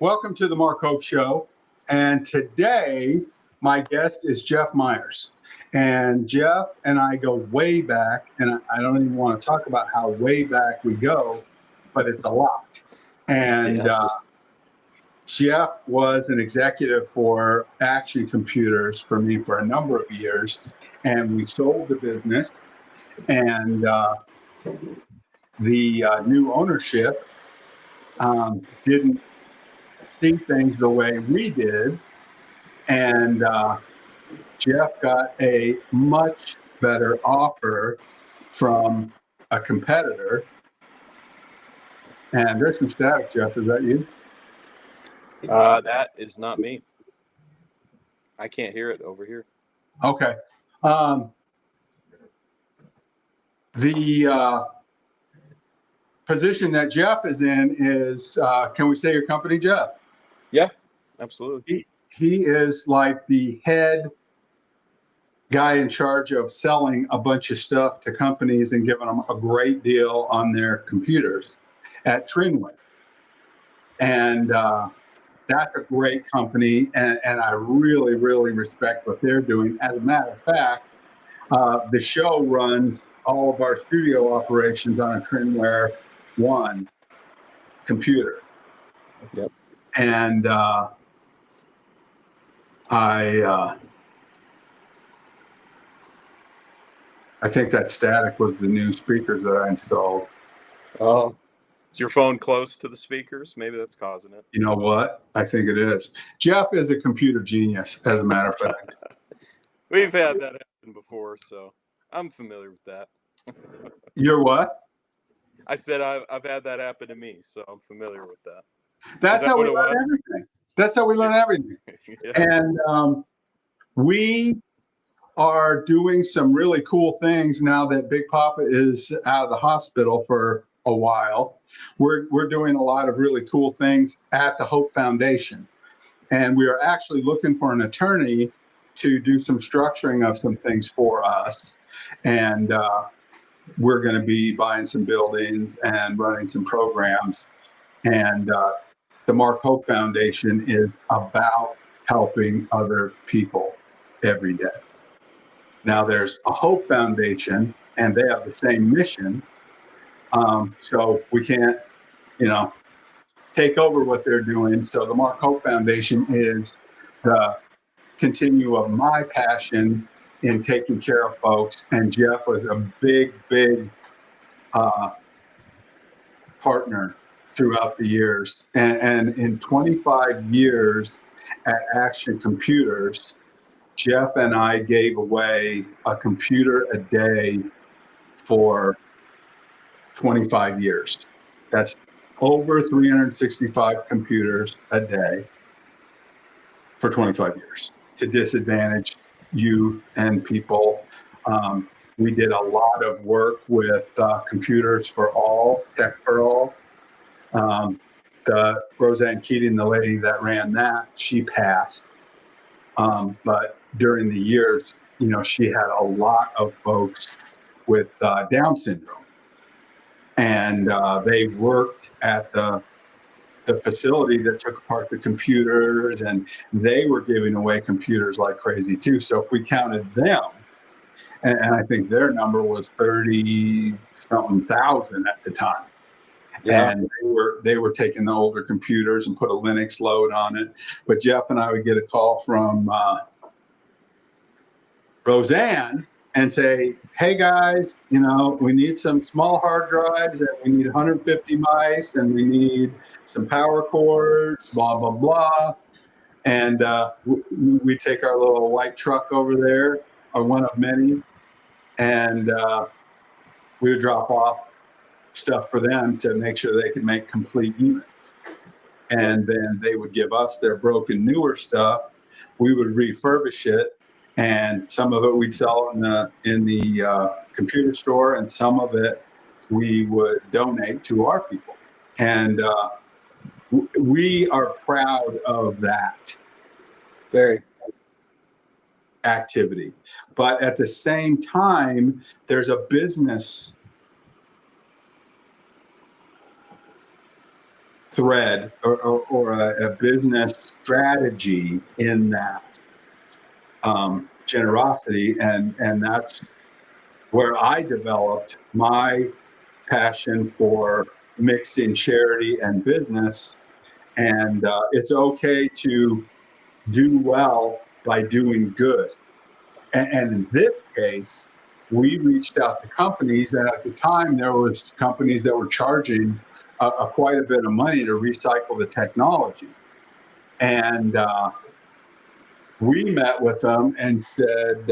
Welcome to the Mark Hope Show. And today, my guest is Jeff Myers. And Jeff and I go way back, and I don't even want to talk about how way back we go, but it's a lot. And Jeff was an executive for Action Computers for me for a number of years, and we sold the business. And the new ownership didn't see things the way we did, and Jeff got a much better offer from a competitor. And there's some static, Jeff. Is that you? That is not me. I can't hear it over here. Okay. The position that Jeff is in is, can we say your company, Jeff? Yeah, absolutely. He is like the head guy in charge of selling a bunch of stuff to companies and giving them a great deal on their computers at Trinway. And that's a great company, and I really, really respect what they're doing. As a matter of fact, the show runs all of our studio operations on a Trinware One computer. Yep. And I think that static was the new speakers that I installed. Oh, is your phone close to the speakers? Maybe that's causing it. You know what? I think it is. Jeff is a computer genius, as a matter of fact. We've had that happen before, so I'm familiar with that. You're what? I said I've had that happen to me, so I'm familiar with that. That's how we learn everything. That's how we learn everything. Yeah. And we are doing some really cool things now that Big Papa is out of the hospital for a while. We're doing a lot of really cool things at the Hope Foundation. And we are actually looking for an attorney to do some structuring of some things for us. And we're going to be buying some buildings and running some programs. And the Mark Hope Foundation is about helping other people every day. Now, there's a Hope Foundation, and they have the same mission. So we can't, take over what they're doing. So the Mark Hope Foundation is the continue of my passion in taking care of folks. And Jeff was a big, big partner throughout the years. And in 25 years at Action Computers, Jeff and I gave away a computer a day for 25 years. That's over 365 computers a day for 25 years to disadvantaged youth and people. We did a lot of work with Computers for All, Tech for All. The Roseanne Keating, the lady that ran that, she passed. But during the years, she had a lot of folks with Down syndrome. And they worked at the facility that took apart the computers, and they were giving away computers like crazy too. So if we counted them, and I think their number was 30-something thousand at the time. Yeah. And they were taking the older computers and put a Linux load on it. But Jeff and I would get a call from Roseanne and say, hey guys, we need some small hard drives, and we need 150 mice, and we need some power cords, blah, blah, blah. And we take our little white truck over there, or one of many, and we would drop off stuff for them to make sure they could make complete units. And then they would give us their broken, newer stuff. We would refurbish it. And some of it we'd sell in the computer store, and some of it we would donate to our people. And we are proud of that Very activity. But at the same time, there's a business thread or a business strategy in that generosity, and that's where I developed my passion for mixing charity and business. And it's okay to do well by doing good. And in this case, we reached out to companies, and at the time there was companies that were charging quite a bit of money to recycle the technology. And we met with them and said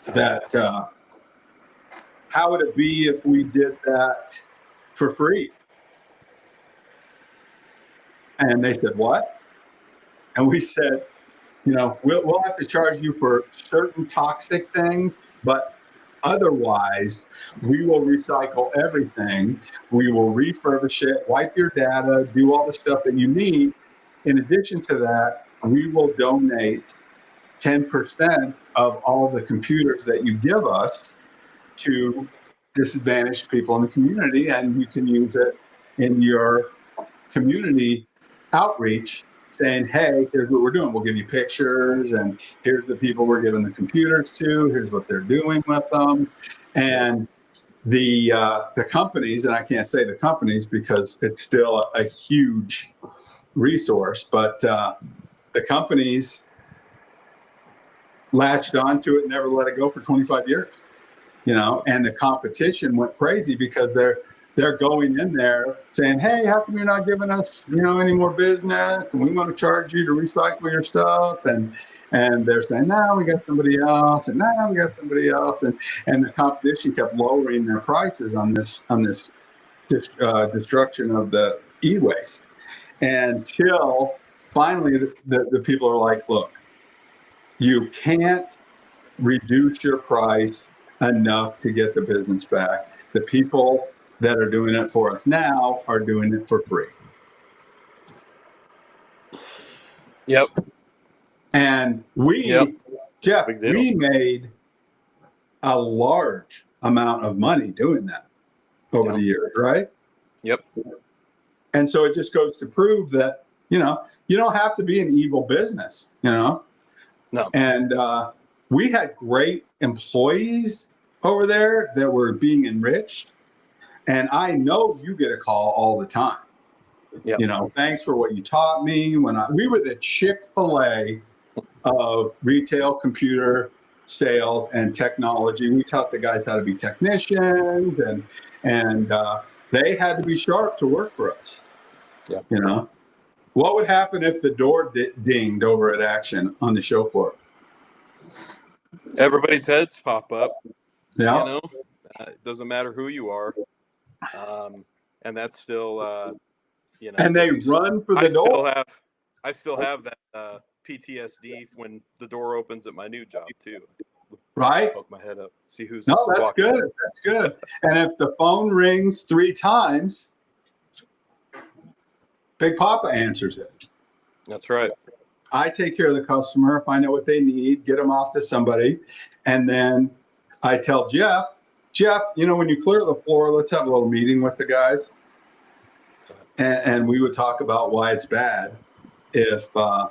that how would it be if we did that for free? And they said, what? And we said, we'll have to charge you for certain toxic things, but otherwise, we will recycle everything. We will refurbish it, wipe your data, do all the stuff that you need. In addition to that, we will donate 10% of all the computers that you give us to disadvantaged people in the community, and you can use it in your community outreach, saying, hey, here's what we're doing. We'll give you pictures, and here's the people we're giving the computers to. Here's what they're doing with them. And the companies, and I can't say the companies because it's still a huge resource, but the companies latched onto it and never let it go for 25 years. And the competition went crazy because they're going in there saying, hey, how come you're not giving us, any more business? And we want to charge you to recycle your stuff. And they're saying, no, we got somebody else. And now we got somebody else. And the competition kept lowering their prices on this destruction of the e-waste, until finally the people are like, look, you can't reduce your price enough to get the business back. The people that are doing it for us now are doing it for free. Yep. And Jeff, we made a large amount of money doing that over the years, right? Yep. And so it just goes to prove that, you don't have to be an evil business, No. And we had great employees over there that were being enriched. And I know you get a call all the time. Yep. Thanks for what you taught me. We were the Chick-fil-A of retail computer sales and technology. We taught the guys how to be technicians, and they had to be sharp to work for us. Yeah. What would happen if the door dinged over at Action on the show floor? Everybody's heads pop up. Yeah. It doesn't matter who you are. And that's still, And they run for the door. I still have that PTSD when the door opens at my new job too. Right. Poke my head up, see who's. No, that's walking. good. That's good. And if the phone rings 3 times, Big Papa answers it. That's right. I take care of the customer, find out what they need, get them off to somebody, and then I tell Jeff, when you clear the floor, let's have a little meeting with the guys. And we would talk about why it's bad if the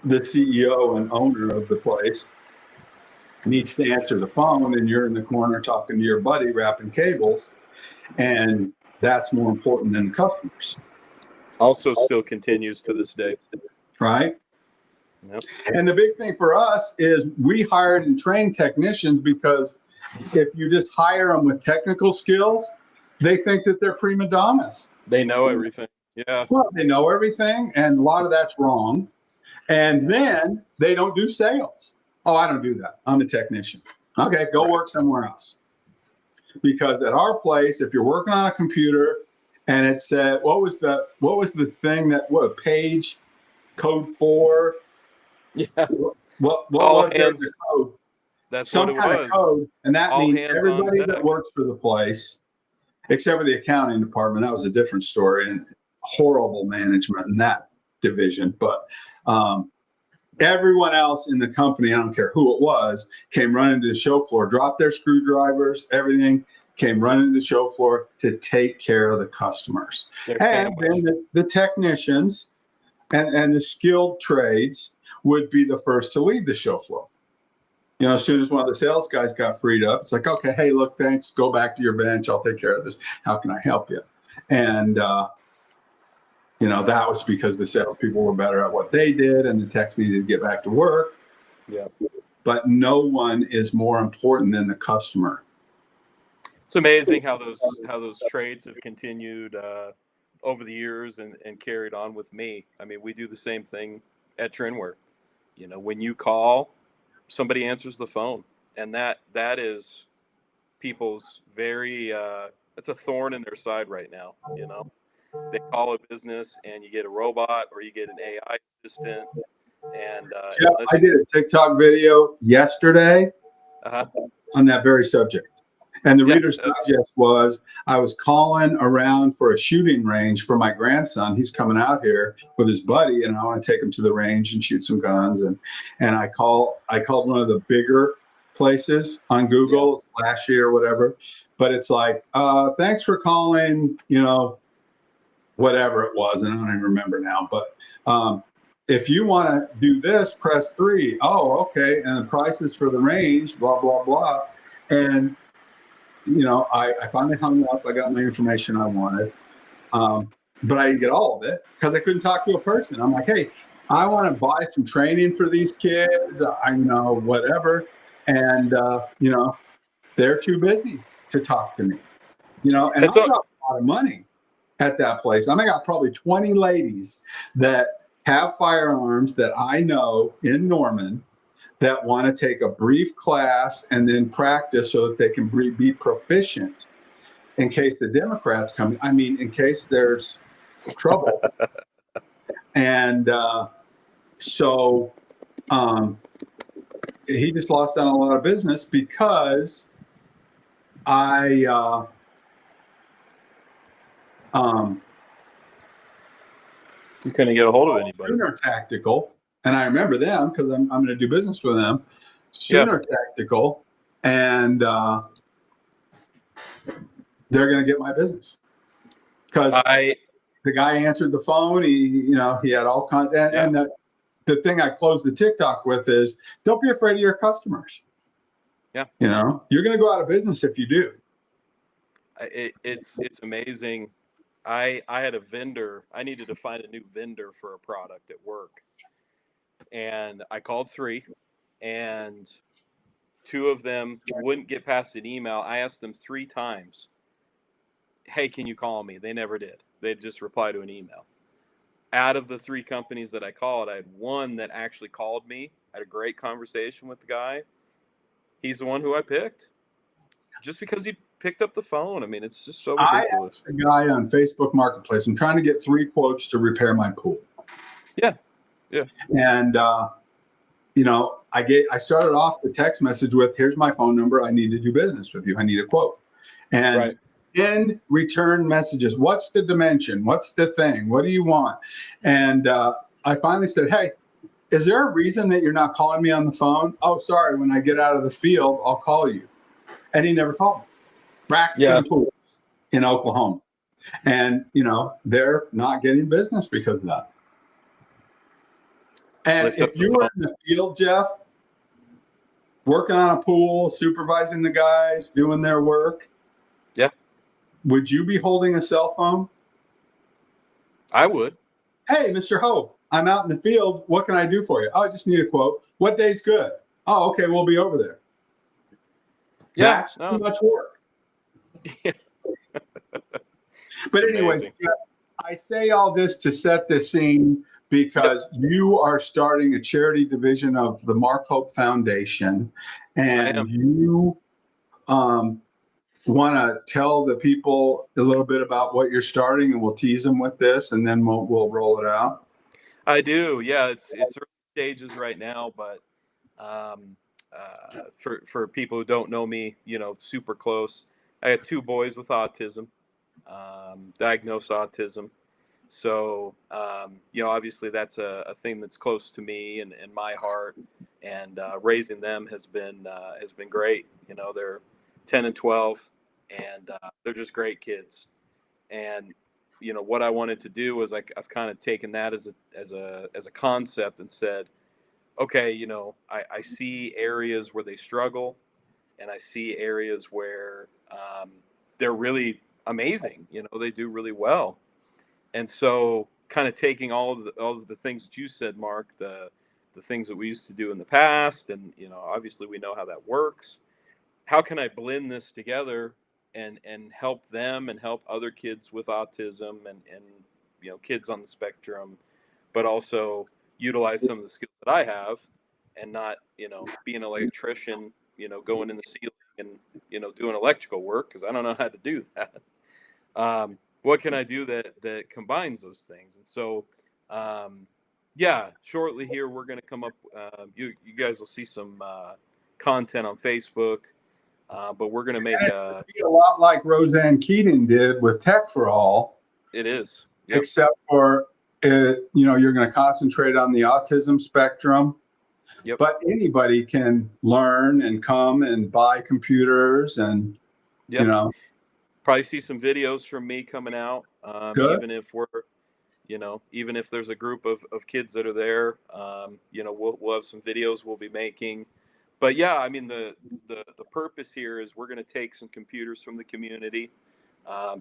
CEO and owner of the place needs to answer the phone and you're in the corner talking to your buddy wrapping cables, and that's more important than the customers. Also still continues to this day. Right? Yep. And the big thing for us is we hired and trained technicians, because if you just hire them with technical skills, they think that they're prima donnas. They know everything. Yeah. Well, they know everything, and a lot of that's wrong. And then they don't do sales. Oh, I don't do that. I'm a technician. Okay, go work somewhere else. Because at our place, if you're working on a computer and it said, what was the thing that page code 4? Yeah. What was the code? That's some kind of code, and that means everybody that works for the place, except for the accounting department. That was a different story, and horrible management in that division. But everyone else in the company, I don't care who it was, came running to the show floor, dropped their screwdrivers, everything, came running to the show floor to take care of the customers. They're And sandwich. then the technicians and the skilled trades would be the first to leave the show floor. You know, as soon as one of the sales guys got freed up, it's like, okay, hey, look, thanks. Go back to your bench. I'll take care of this. How can I help you? And, you know, that was because the salespeople were better at what they did and the techs needed to get back to work. Yeah. But no one is more important than the customer. It's amazing how those trades have continued over the years and carried on with me. I mean, we do the same thing at Trinware. You know, when you call, somebody answers the phone, and that is people's very it's a thorn in their side right now. You know, they call a business and you get a robot or you get an AI assistant, and Jeff, I did a TikTok video yesterday uh-huh. on that very subject. And the Yeah, Reader's Digest was I was calling around for a shooting range for my grandson. He's coming out here with his buddy, and I want to take him to the range and shoot some guns. And I called one of the bigger places on Google, Flashy or whatever. But it's like, thanks for calling, you know, whatever it was, and I don't even remember now. But if you want to do this, press 3. Oh, okay. And the prices for the range, blah, blah, blah. And you know, I finally hung up. I got my information I wanted, but I didn't get all of it because I couldn't talk to a person. I'm like, hey, I want to buy some training for these kids. You know, whatever, and you know, they're too busy to talk to me. You know, and I it's a, got a lot of money at that place. I got probably 20 ladies that have firearms that I know in Norman that want to take a brief class and then practice so that they can be proficient in case the Democrats come. I mean, in case there's trouble. And so he just lost out on a lot of business because I you couldn't get a hold of anybody. Sooner Tactical, and I remember them because I'm going to do business with them. Sooner Tactical, and they're going to get my business because the guy answered the phone. He had all kinds. And the thing I closed the TikTok with is, don't be afraid of your customers. Yeah, you know, you're going to go out of business if you do. It's amazing. I had a vendor. I needed to find a new vendor for a product at work, and I called 3, and 2 of them wouldn't get past an email. I asked them 3 times, hey, can you call me? They never did. They'd just reply to an email. Out of the 3 companies that I called, I had one that actually called me. I had a great conversation with the guy. He's the one who I picked just because he picked up the phone. I mean, it's just so ridiculous. I asked a guy on Facebook Marketplace. I'm trying to get 3 quotes to repair my pool. Yeah. And you know, I started off the text message with, here's my phone number. I need to do business with you. I need a quote. And end return messages. What's the dimension? What's the thing? What do you want? And I finally said, hey, is there a reason that you're not calling me on the phone? Oh, sorry. When I get out of the field, I'll call you. And he never called me. Braxton Pools in Oklahoma. And, you know, they're not getting business because of that. And if you were in the field, Jeff, working on a pool, supervising the guys, doing their work, would you be holding a cell phone? I would. Hey, Mr. Hope, I'm out in the field. What can I do for you? Oh, I just need a quote. What day's good? Oh, okay, we'll be over there. Yeah, that's too much work. But anyways, I say all this to set the scene because you are starting a charity division of the Mark Hope Foundation, and you want to tell the people a little bit about what you're starting, and we'll tease them with this, and then we'll roll it out. I do. Yeah, it's early stages right now, but for people who don't know me, you know, super close. I have 2 boys with autism, diagnosed autism. So, you know, obviously that's a thing that's close to me and my heart, and raising them has been great. You know, they're 10 and 12, and they're just great kids. And what I wanted to do was I've kind of taken that as a concept and said, okay, I see areas where they struggle, and I see areas where they're really amazing. They do really well. And so, kind of taking all of the things that you said, Mark, the things that we used to do in the past, and obviously we know how that works. How can I blend this together and help them and help other kids with autism and kids on the spectrum, but also utilize some of the skills that I have, and not be an electrician, going in the ceiling and doing electrical work, because I don't know how to do that. What can I do that combines those things? And so, yeah, shortly here we're going to come up. You guys will see some content on Facebook, but we're going to make Be a lot like Roseanne Keating did with Tech for All. It is, yep. Except for you're going to concentrate on the autism spectrum. Yep. But anybody can learn and come and buy computers and yep. Probably see some videos from me coming out. Even if we're even if there's a group of kids that are there, we'll have some videos we'll be making. But yeah, I mean, the purpose here is we're going to take some computers from the community,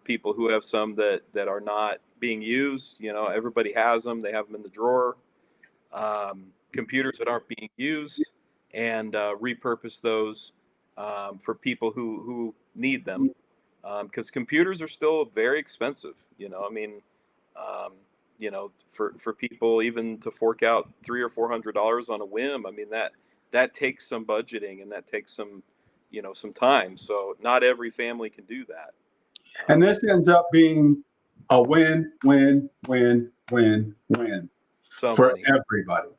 people who have some that are not being used. Everybody has them. They have them in the drawer. Computers that aren't being used, and repurpose those for people who need them. Because computers are still very expensive. For people even to fork out $300 or $400 on a whim, I mean that takes some budgeting, and that takes some time. So not every family can do that. And this ends up being a win, win, win, win, win for everybody.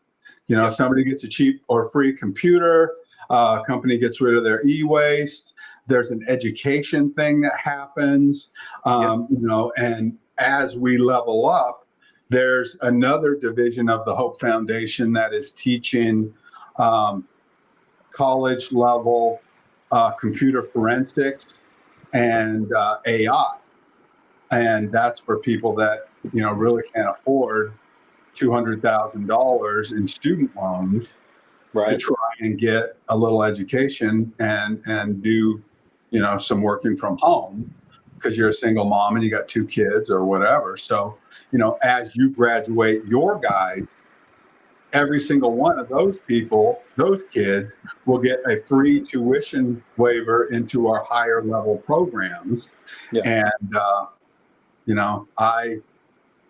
Yep. Somebody gets a cheap or free computer. Company gets rid of their e-waste. There's an education thing that happens, Yep. And as we level up, there's another division of the Hope Foundation that is teaching college level computer forensics and AI. And that's for people that, really can't afford $200,000 in student loans, right, to try and get a little education and do, some working from home, because you're a single mom and you got 2 kids or whatever. So, as you graduate your guys, every single one of those people, those kids, will get a free tuition waiver into our higher level programs. Yeah. And,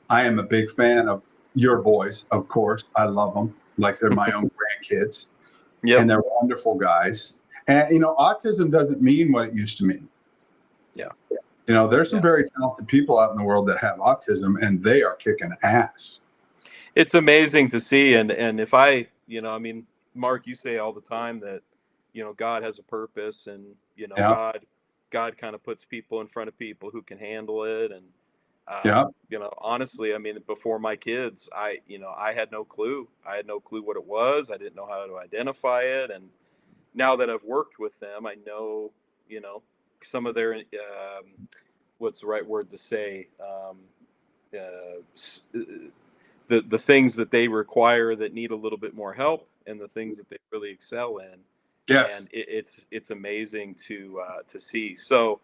I am a big fan of your boys, of course. I love them like they're my own grandkids. Yep. And they're wonderful guys. And, autism doesn't mean what it used to mean. Yeah. There's some very talented people out in the world that have autism, and they are kicking ass. It's amazing to see. And if I Mark, you say all the time that, God has a purpose, and, yeah. God kind of puts people in front of people who can handle it. And, honestly, before my kids, I had no clue. I had no clue what it was. I didn't know how to identify it. And now that I've worked with them, I know, some of their, what's the right word to say? The things that they require that need a little bit more help, and the things that they really excel in. Yes. And it's amazing to see. So,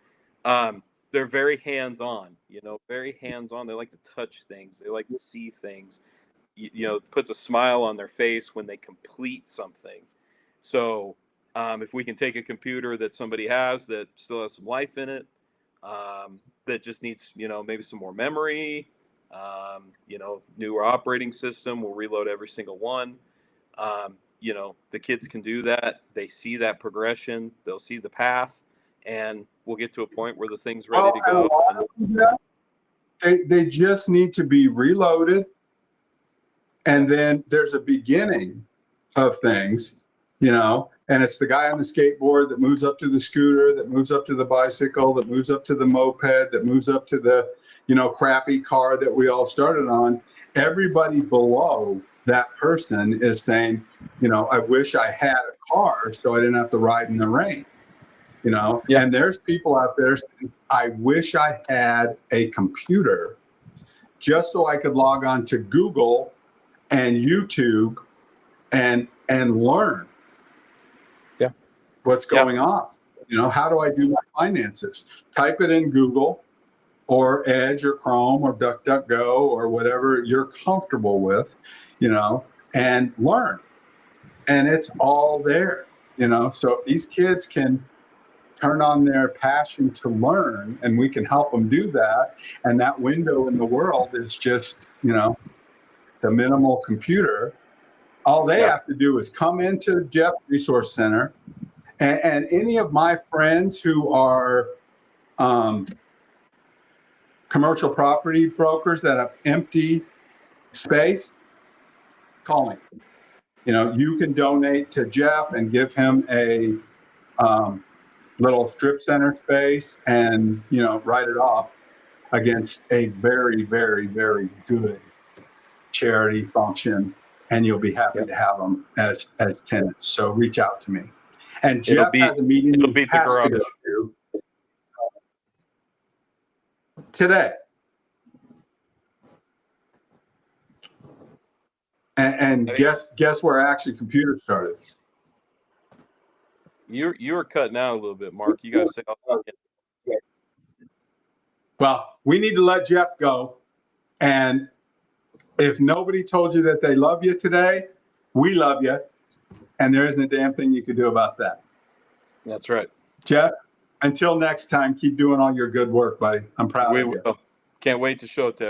they're very hands-on, very hands-on. They like to touch things. They like to see things. Puts a smile on their face when they complete something. So, if we can take a computer that somebody has that still has some life in it, that just needs, maybe some more memory, newer operating system, we'll reload every single one. The kids can do that. They see that progression. They'll see the path. And we'll get to a point where the thing's ready to go. They just need to be reloaded. And then there's a beginning of things, and it's the guy on the skateboard that moves up to the scooter, that moves up to the bicycle, that moves up to the moped, that moves up to the, crappy car that we all started on. Everybody below that person is saying, I wish I had a car so I didn't have to ride in the rain. you know, Yeah. and there's people out there saying, I wish I had a computer just so I could log on to Google and YouTube and learn what's going on. You know, how do I do my finances? Type it in Google or Edge or Chrome or DuckDuckGo or whatever you're comfortable with, you know, and learn. And it's all there, you know. So these kids can turn on their passion to learn, and we can help them do that. And that window in the world is just, you know, the minimal computer. All they have to do is come into Jeff Resource Center, and any of my friends who are commercial property brokers that have empty space, call me. You know, you can donate to Jeff and give him a little strip center space and, you know, write it off against a very, very, very good charity function, and you'll be happy to have them as tenants. So reach out to me. And Jeff has a meeting it'll he beat the has to garage. go to today. And guess where actually computers started? You were cutting out a little bit, Mark. You got to say all that again. Well, we need to let Jeff go. And if nobody told you that they love you today, we love you. And there isn't a damn thing you can do about that. That's right. Jeff, until next time, keep doing all your good work, buddy. I'm proud of you. Can't wait to show it to everyone.